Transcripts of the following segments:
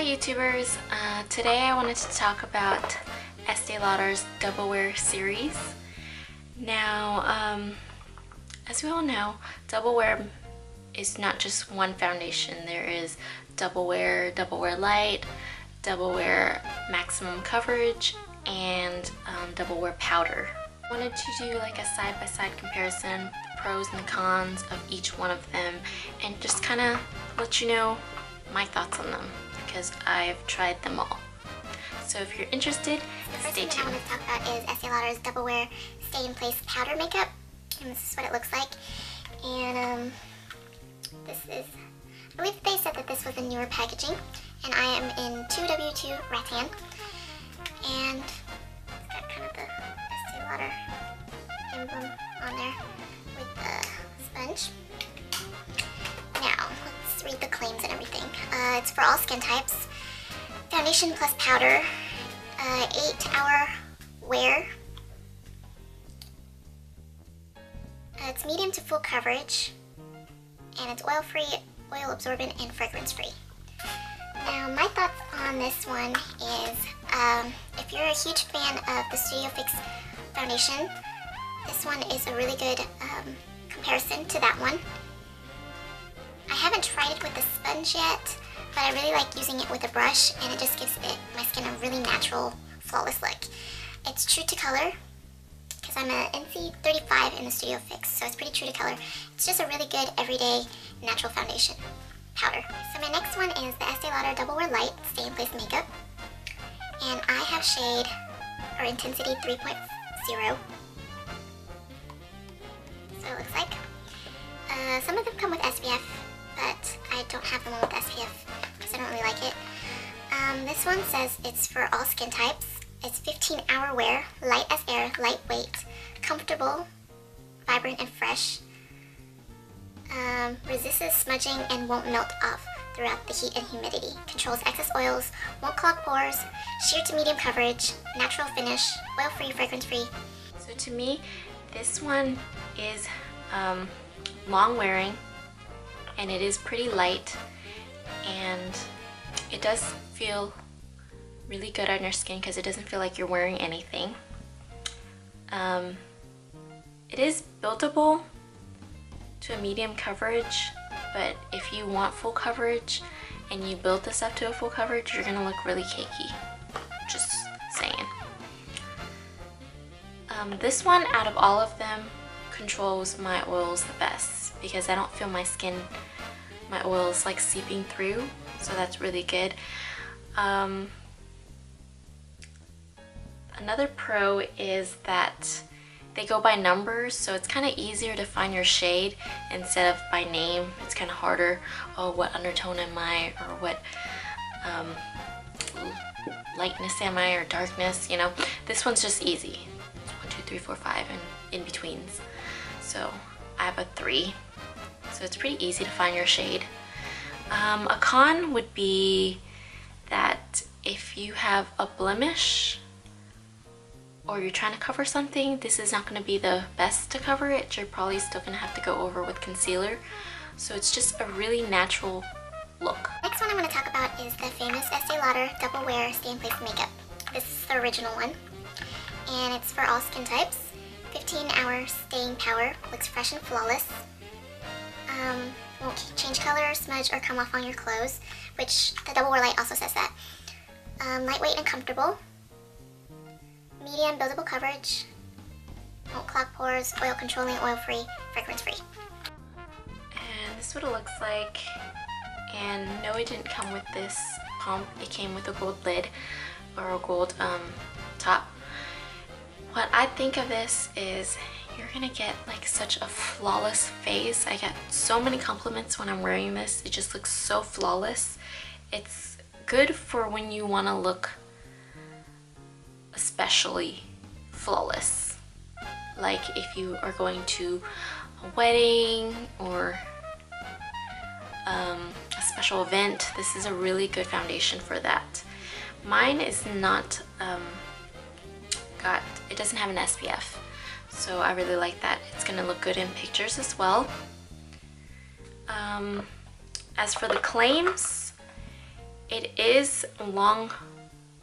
Hi YouTubers! Today I wanted to talk about Estee Lauder's Double Wear series. Now, as we all know, Double Wear is not just one foundation. There is Double Wear Light, Double Wear Maximum Coverage, and Double Wear Powder. I wanted to do like a side-by-side comparison, the pros and the cons of each one of them, and just kind of let you know my thoughts on them, because I've tried them all. So if you're interested, stay tuned. The first thing I want to talk about is Estee Lauder's Double Wear Stay in Place Powder Makeup. And this is what it looks like. And this is, I believe they said that this was a newer packaging. And I am in 2W2 rattan. And it's got kind of the Estee Lauder emblem on there with the sponge. Now, let's read the claims and everything. It's for all skin types. Foundation plus powder, 8-hour wear. It's medium to full coverage, and it's oil-free, oil-absorbent, and fragrance-free. Now, my thoughts on this one is, if you're a huge fan of the Studio Fix foundation, this one is a really good comparison to that one. I haven't tried it with the sponge yet, but I really like using it with a brush, and it just gives my skin a really natural, flawless look. It's true to color, because I'm an NC35 in the Studio Fix, so it's pretty true to color. It's just a really good, everyday, natural foundation powder. So my next one is the Estee Lauder Double Wear Light Stay in Place Makeup, and I have shade, or intensity 3.0. So it looks like. Some of them come with SPF, but I don't have the one with SPF because I don't really like it. This one says it's for all skin types. It's 15-hour wear, light as air, lightweight, comfortable, vibrant and fresh. Resists smudging and won't melt off throughout the heat and humidity. Controls excess oils, won't clog pores, sheer to medium coverage, natural finish, oil-free, fragrance-free. So to me, this one is long wearing, and it is pretty light, and it does feel really good on your skin because it doesn't feel like you're wearing anything. It is buildable to a medium coverage, but if you want full coverage and you build this up to a full coverage, you're gonna look really cakey. Just saying. This one, out of all of them, controls my oils the best because I don't feel my skin, my oils like seeping through, so that's really good. Another pro is that they go by numbers, so it's kind of easier to find your shade instead of by name. It's kind of harder. Oh, what undertone am I, or what lightness am I, or darkness, you know. This one's just easy. 1, 2, 3, 4, 5, and in betweens. So I have a 3, so it's pretty easy to find your shade. A con would be that if you have a blemish or you're trying to cover something, this is not going to be the best to cover it. You're probably still going to have to go over with concealer. So it's just a really natural look. Next one I'm going to talk about is the famous Estee Lauder Double Wear Stay in Place Makeup. This is the original one, and it's for all skin types. 15-hour staying power, looks fresh and flawless. Won't change color, smudge, or come off on your clothes, which the Double Wear Light also says that. Lightweight and comfortable. Medium buildable coverage. Won't clog pores, oil controlling, oil-free, fragrance-free. And this is what it looks like. And no, it didn't come with this pump. It came with a gold lid, or a gold top. What I think of this is you're gonna get like such a flawless face. I get so many compliments when I'm wearing this. It just looks so flawless. It's good for when you want to look especially flawless. Like if you are going to a wedding or a special event, this is a really good foundation for that. Mine is not it doesn't have an SPF, so I really like that. It's gonna look good in pictures as well. As for the claims, It is long,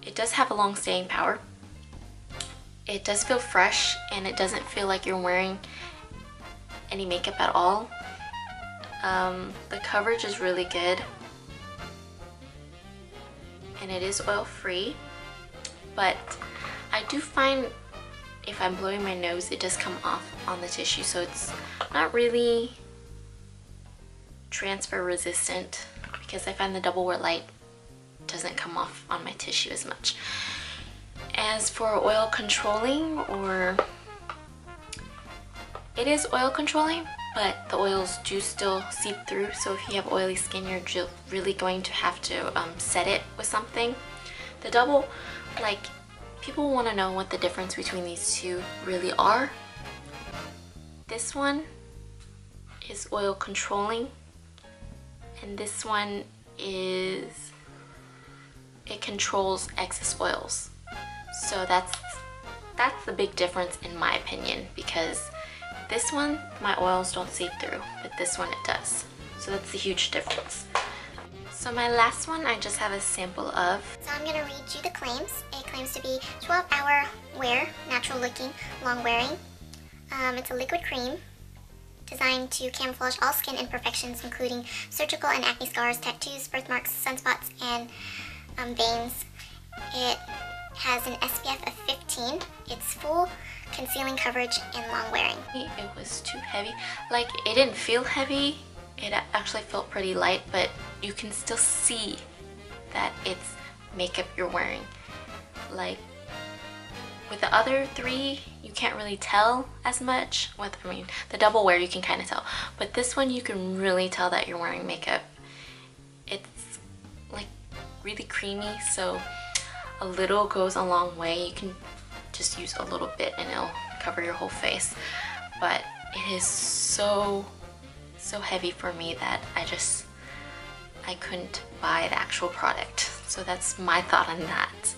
it does have a long staying power. It does feel fresh and it doesn't feel like you're wearing any makeup at all. The coverage is really good and it is oil free, but I do find if I'm blowing my nose it does come off on the tissue, so it's not really transfer resistant because I find the Double Wear Light doesn't come off on my tissue as much. As for oil controlling, or it is oil controlling, but the oils do still seep through, so if you have oily skin you're really going to have to set it with something. The double, like, people want to know what the difference between these two really are. This one is oil controlling and this one is, it controls excess oils. So that's the big difference in my opinion, because this one, my oils don't seep through, but this one it does. So that's the huge difference. So my last one I just have a sample of. So I'm going to read you the claims. It claims to be 12-hour wear, natural looking, long wearing. It's a liquid cream designed to camouflage all skin imperfections, including surgical and acne scars, tattoos, birthmarks, sunspots, and veins. It has an SPF of 15. It's full concealing coverage and long wearing. It was too heavy. Like, it didn't feel heavy. It actually felt pretty light, but you can still see that it's makeup you're wearing. Like, with the other three, you can't really tell as much. With, I mean, the Double Wear you can kind of tell, but this one you can really tell that you're wearing makeup. It's like really creamy, so a little goes a long way. You can just use a little bit and it'll cover your whole face. But it is so heavy for me that I couldn't buy the actual product. So that's my thought on that.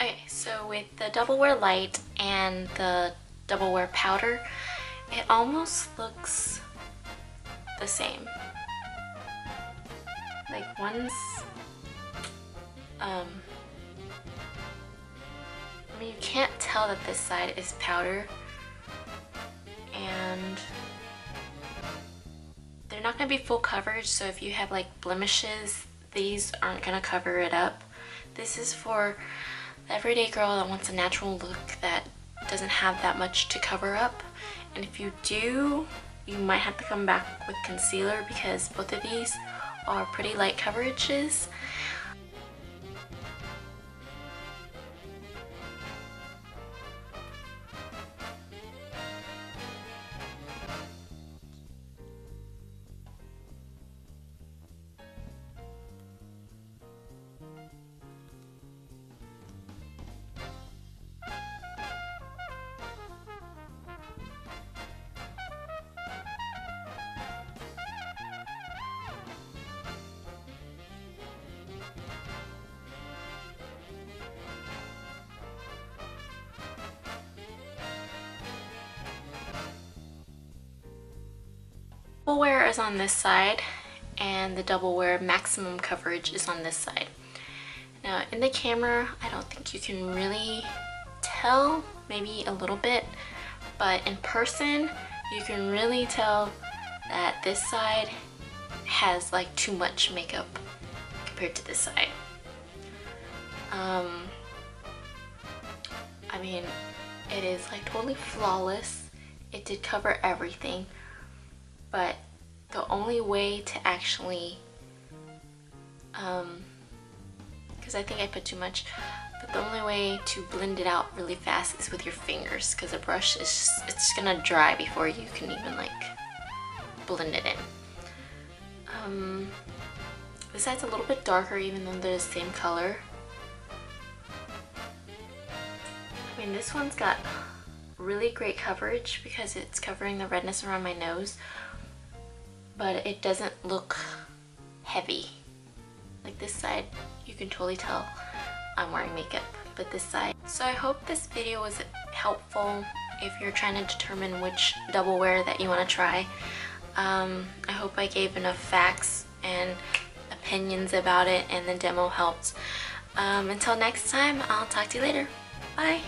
Okay, so with the Double Wear Light and the Double Wear Powder, it almost looks the same. Like, one's, I mean, you can't tell that this side is powder, and they're not going to be full coverage, so if you have like blemishes, these aren't going to cover it up. This is for the everyday girl that wants a natural look that doesn't have that much to cover up. And if you do, you might have to come back with concealer because both of these are pretty light coverages. Double Wear is on this side and the Double Wear Maximum Coverage is on this side. Now in the camera I don't think you can really tell, maybe a little bit, but in person you can really tell that this side has like too much makeup compared to this side. I mean, it is like totally flawless. It did cover everything, but the only way to actually, because I think I put too much, the But the only way to blend it out really fast is with your fingers, because a brush is it's gonna dry before you can even like blend it in. This side's a little bit darker even though they're the same color. I mean, this one's got really great coverage because it's covering the redness around my nose, but it doesn't look heavy. Like this side, you can totally tell I'm wearing makeup, but this side. So I hope this video was helpful if you're trying to determine which double wear that you want to try. I hope I gave enough facts and opinions about it and the demo helped. Until next time, I'll talk to you later. Bye!